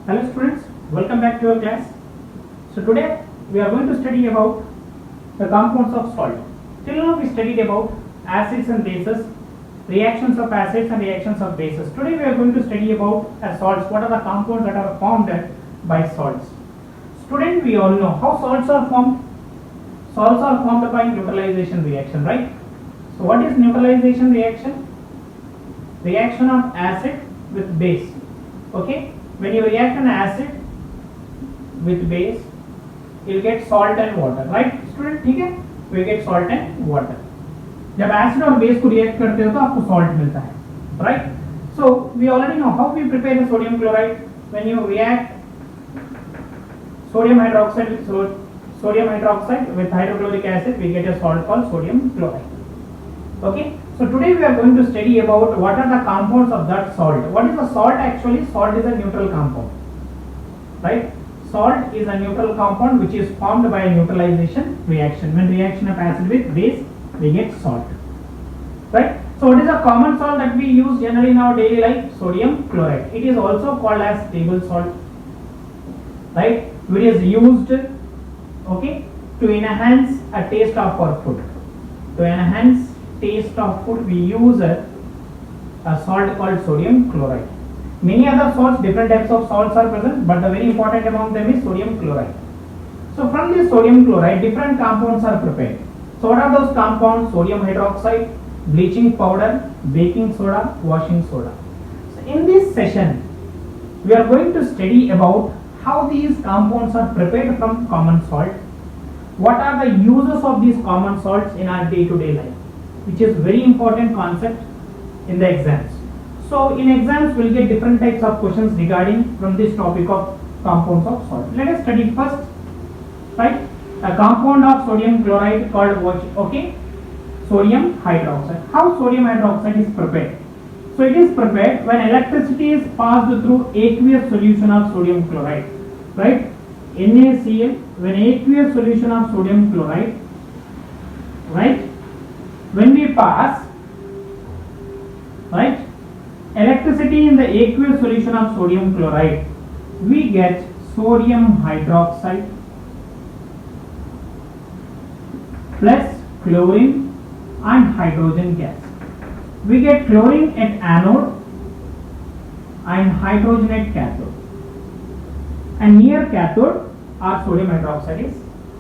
Hello students, welcome back to your class. So today we are going to study about the compounds of salt. Till now we studied about acids and bases, reactions of acids and reactions of bases. Today we are going to study about salts. What are the compounds that are formed by salts? Student, we all know how salts are formed. Salts are formed by neutralization reaction, right? So what is neutralization reaction? Reaction of acid with base. Okay, when you react an acid with base, you'll get salt and water, right student? ठीक है, we get salt and water. जब acid और base को react करते हो तो आपको salt मिलता है, right? So we already know how we prepare the sodium chloride. When you react sodium hydroxide with hydrochloric acid, we get a salt called sodium chloride. Okay, so today we are going to study about what are the compounds of that salt. What is the salt actually? Salt is a neutral compound, right? Salt is a neutral compound which is formed by a neutralization reaction. When reaction of acid with base, we get salt, right? So what is a common salt that we use generally in our daily life? Sodium chloride. It is also called as table salt, right? Which is used, okay, to enhance a taste of our food. To enhance taste of food, we use a salt called sodium chloride. Many other salts, different types of salts are present, but the very important among them is sodium chloride. So from this sodium chloride, different compounds are prepared. So what are those compounds? Sodium hydroxide, bleaching powder, baking soda, washing soda. So in this session, we are going to study about how these compounds are prepared from common salt. What are the uses of these common salts in our day-to-day life, which is very important concept in the exams. So in exams we'll get different types of questions regarding from this topic of compounds of salt. Let us study first, right, a compound of sodium chloride called what? Okay, sodium hydroxide. How sodium hydroxide is prepared? So it is prepared when electricity is passed through aqueous solution of sodium chloride, right? NaCl, when aqueous solution of sodium chloride, right, when we pass, right, electricity in the aqueous solution of sodium chloride, we get sodium hydroxide plus chlorine and hydrogen gas. We get chlorine at anode and hydrogen at cathode, and near cathode our sodium hydroxide is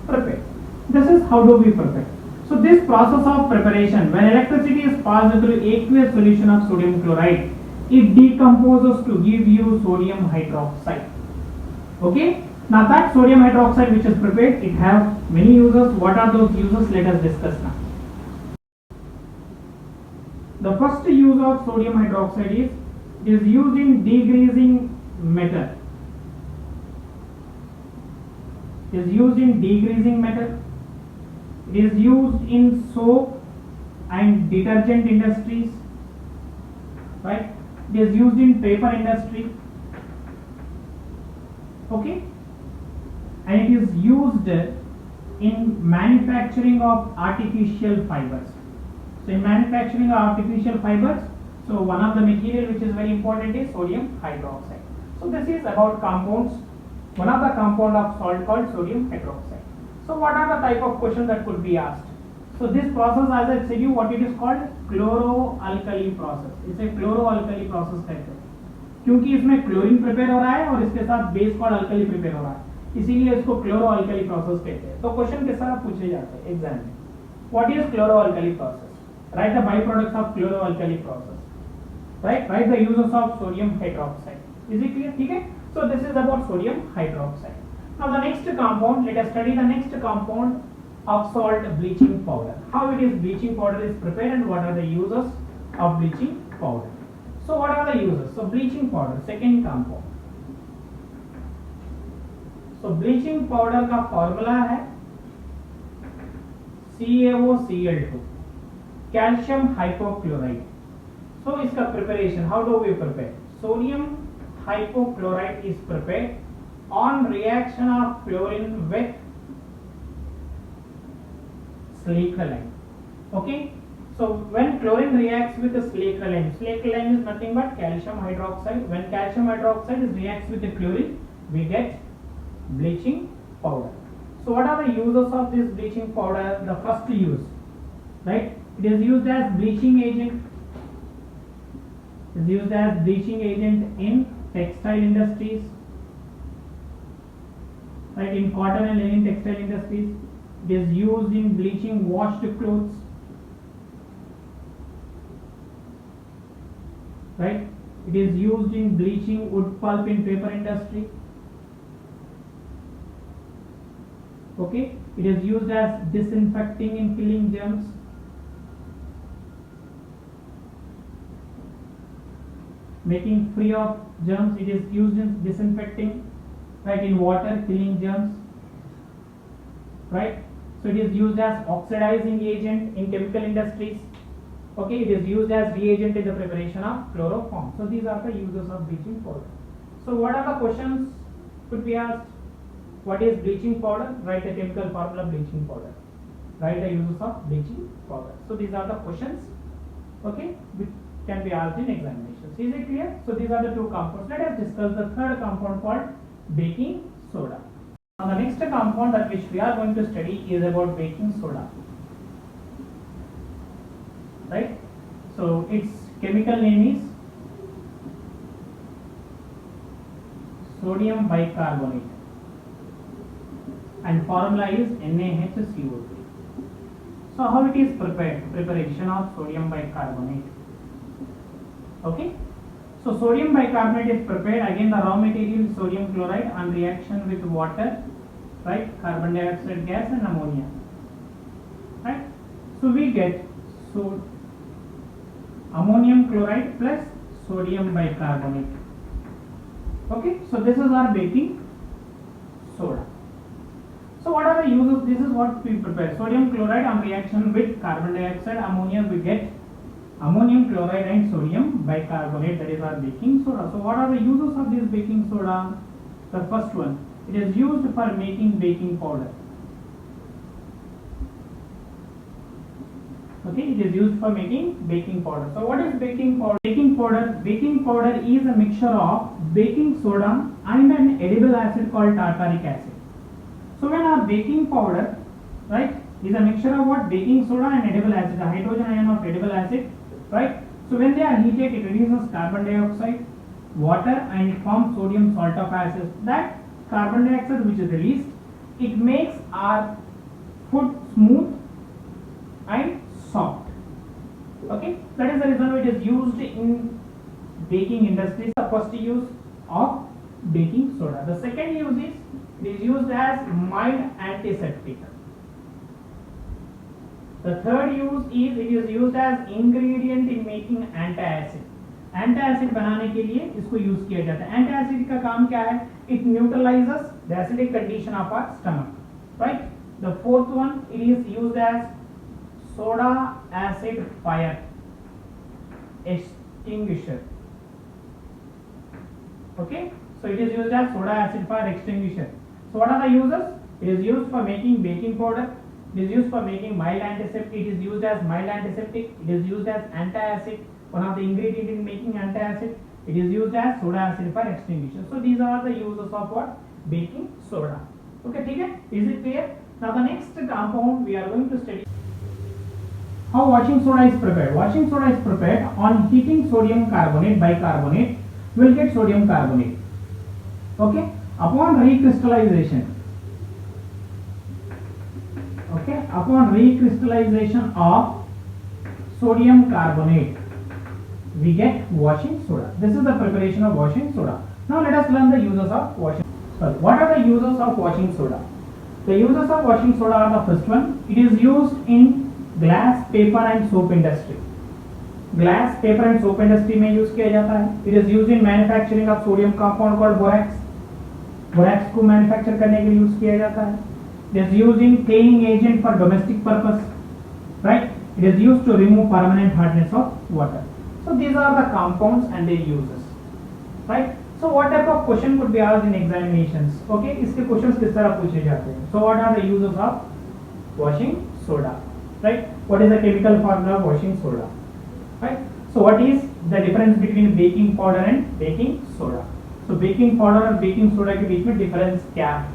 prepared. This is how do we prepare. So this process of preparation, when electricity is passed through aqueous solution of sodium chloride, it decomposes to give you sodium hydroxide. Okay, now that sodium hydroxide which is prepared, it have many uses. What are those uses? Let us discuss now. The first use of sodium hydroxide is used in degreasing metal. Is used in degreasing metal. It is used in soap and detergent industries, right? It is used in paper industry, okay, and it is used in manufacturing of artificial fibers. So in manufacturing of artificial fibers, so one of the material which is very important is sodium hydroxide. So this is about compounds, one of the compound of salt called sodium hydroxide. So what are the type of questions that could be asked? So this process, as I said you, what it is called? Chloroalkali process. It's a chloroalkali process कहते हैं, क्योंकि इसमें chlorine prepare हो रहा है और इसके साथ बेस कॉल्ड अल्कली प्रिपेयर हो रहा है, इसीलिए इसको क्लोरोअल्कली प्रोसेस कहते हैं. तो क्वेश्चन किस तरह पूछे जाते हैं एग्जाम में? What is chloralkali process? Write the by products of chloralkali process, right, write the uses of sodium hydroxide. Is it clear? ठीक है. So this is about sodium hydroxide. Now the next compound, let us study the next compound of salt, bleaching powder. How it is bleaching powder is prepared and what are the uses of bleaching powder. So what are the uses? So bleaching powder, second compound. So bleaching powder का formula है CaOCl2, calcium hypochlorite. So इसका preparation, how do we prepare? Sodium hypochlorite is prepared on reaction of chlorine with silicaline. Okay, So when chlorine reacts with the slaked lime is nothing but calcium hydroxide. When calcium hydroxide reacts with the chlorine, we get bleaching powder. So what are the uses of this bleaching powder? The first use, right? It is used as bleaching agent. It is used as bleaching agent in textile industries, right? In cotton and linen textile industries. It is used in bleaching washed clothes, right? It is used in bleaching wood pulp in paper industry. Okay, it is used as disinfecting in killing germs. Making free of germs, it is used in disinfecting, right? In water, killing germs, right? So it is used as oxidizing agent in chemical industries. Okay, it is used as reagent in the preparation of chloroform. So these are the uses of bleaching powder. So what are the questions could be asked? What is bleaching powder? Write the chemical formula bleaching powder. Write the uses of bleaching powder. So these are the questions, okay, which can be asked in examinations. Is it clear? So these are the two compounds. Let us discuss the third compound called baking soda. Now the next compound that which we are going to study is about baking soda. Right? So its chemical name is sodium bicarbonate and formula is NaHCO3. So how it is prepared? Preparation of sodium bicarbonate. Okay. So sodium bicarbonate is prepared. Again the raw material is sodium chloride on reaction with water, right? Carbon dioxide gas and ammonia. Right? So we get ammonium chloride plus sodium bicarbonate. Okay, so this is our baking soda. So what are the uses? This is what we prepare. Sodium chloride on reaction with carbon dioxide, ammonia, we get ammonium chloride and sodium bicarbonate, that is our baking soda. So what are the uses of this baking soda? The first one, it is used for making baking powder. Okay, it is used for making baking powder. So what is baking powder? Baking powder is a mixture of baking soda and an edible acid called tartaric acid. So when our baking powder, right, is a mixture of what? Baking soda and edible acid, the hydrogen ion of edible acid, right? So when they are heated, it releases carbon dioxide, water, and it forms sodium salt of acid. That carbon dioxide which is released, it makes our food smooth and soft. Okay, that is the reason why it is used in baking industries. The first use of baking soda. The second use is it is used as mild antiseptic. The third use is it is used as ingredient in making antacid. Antacid बनाने के लिए इसको use किया जाता है. Antacid का काम क्या है? It neutralises the acidic condition of our stomach, right. The fourth one, it is used as soda acid fire extinguisher. Okay, so it is used as soda acid fire extinguisher. So what are the uses? It is used for making baking powder. It is used for making mild antiseptic. It is used as mild antiseptic. It is used as antacid, one of the ingredient in making antacid. It is used as soda acid fire extinguisher. So these are the uses of what? Baking soda. Okay, ठीक है? Is it clear? Now the next compound we are going to study. How washing soda is prepared? Washing soda is prepared on heating sodium carbonate, bicarbonate, will get sodium carbonate. Okay, upon recrystallization. Okay, upon recrystallization of sodium carbonate, we get washing soda. This is the preparation of washing soda. Now let us learn the uses of washing. Sorry, what are the uses of washing soda? The uses of washing soda are the first one. It is used in glass, paper and soap industry. Glass, paper and soap industry में use किया जाता है. It is used in manufacturing of sodium compound called borax. Borax को manufacture करने के लिए use किया जाता है. It is used in cleaning agent for domestic purpose, right. It is used to remove permanent hardness of water. So these are the compounds and their uses, right. So what type of question could be asked in examinations? Okay, इसके questions किस तरह पूछे जाते हैं? So what are the uses of washing soda, right? what is the chemical formula of washing soda, right? So what is the difference between baking powder and baking soda? So baking powder और baking soda के बीच में difference क्या है,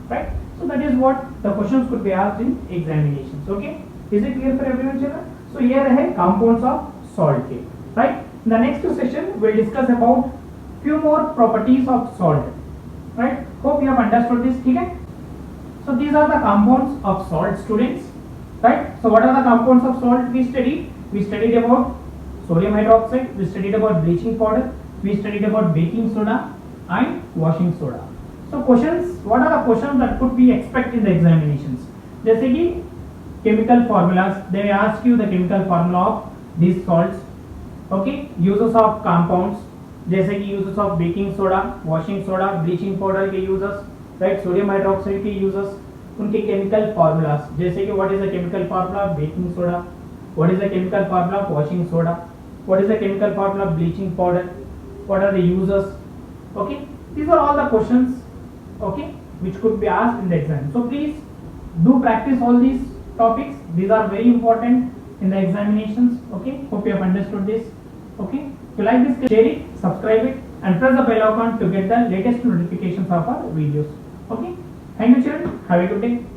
right? So that is what the questions could be asked in examinations. Okay, is it clear for everyone, children? So ये रहे compounds of salt के, right? In the next session we'll discuss about few more properties of salt, right? Hope you have understood this. ठीक है? So these are the compounds of salt, students, right? So what are the compounds of salt we studied? We studied about sodium hydroxide, we studied about bleaching powder, we studied about baking soda and washing soda. So questions, what are the questions that could be expected in the examinations? जैसे कि chemical formulas, they may ask you the chemical formula of these salts, okay? Uses of compounds, जैसे कि uses of baking soda, washing soda, bleaching powder के uses, right? Sodium hydroxide के uses, उनके chemical formulas, जैसे कि what is the chemical formula of baking soda, what is the chemical formula of washing soda, what is the chemical formula of bleaching powder, what are the uses, okay? These are all the questions, okay, which could be asked in the exam. So please do practice all these topics. These are very important in the examinations. Okay, hope you have understood this. Okay, if you like this, share it, subscribe it, and press the bell icon to get the latest notifications of our videos. Okay, thank you, children. Have a good day.